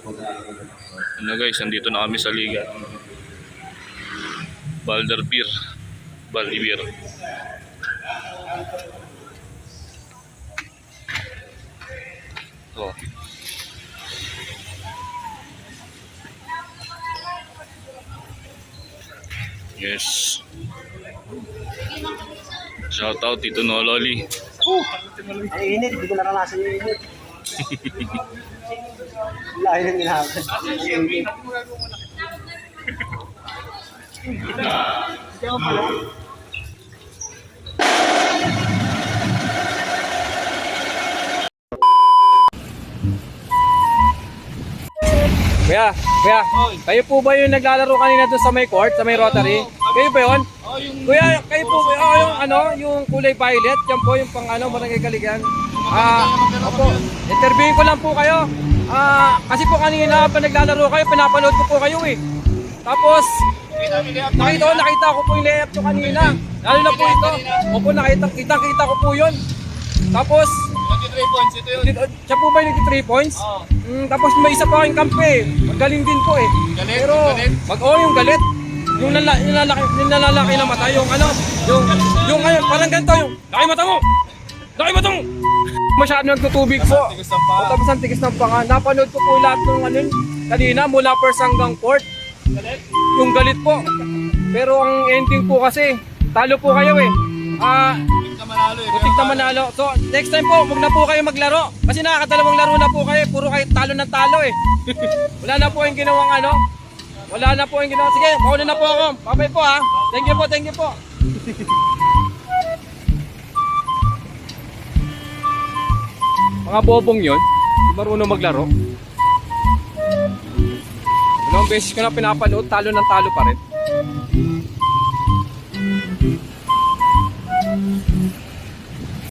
Ano guys, nandito na kami sa liga. Balderbir. Balibir. Oh. Yes. Shout out Tito Nololi. Ay, init. Hindi ko naranasan yung init. Lahi ng ginagawa. Ikaw pala. Kuya, kayo po ba yung naglalaro kanina doon sa may court, sa may Rotary? Kayo ba yun? Kuya, kayo po ba yung yung kulay violet, yan po yung pang Barangay Kaligan. Opo, interviewin ko lang po kayo. Kasi po kanina pa naglalaro kayo, pinapanood ko po kayo eh. Tapos, nakita ko po yung layup nyo kanina. Lalo na po ito. Opo, kita ko po yun. Tapos, 23 points ito yun. siya po ba yung 3 points? Oo. Tapos may isa pa kayong kampe eh. Magaling din po eh. Galit? Pero, yung galit. Yung nalalaki na mata. Yung parang ganito yung, laki mata mo! Laki mata mo! Masyado nagtutubig po. Tigas ng paa. Tapos ang tigas ng panga. Napanood ko po lahat ng kanina mula first hanggang fourth. Galit? Yung galit po. Pero ang ending po kasi, talo po kayo eh. Butik na manalo eh. Butik na manalo. So, next time po, huwag na po kayo maglaro. Kasi nakakadalawang laro na po kayo. Puro kayo talo ng talo eh. Wala na po yung ginawang Wala na po yung ginawang. Sige, mauna na po ako. Bye-bye po ha. Thank you po. Mga bobong yun, marunong maglaro. Ilang beses ko na pinapanood, talo ng talo pa rin.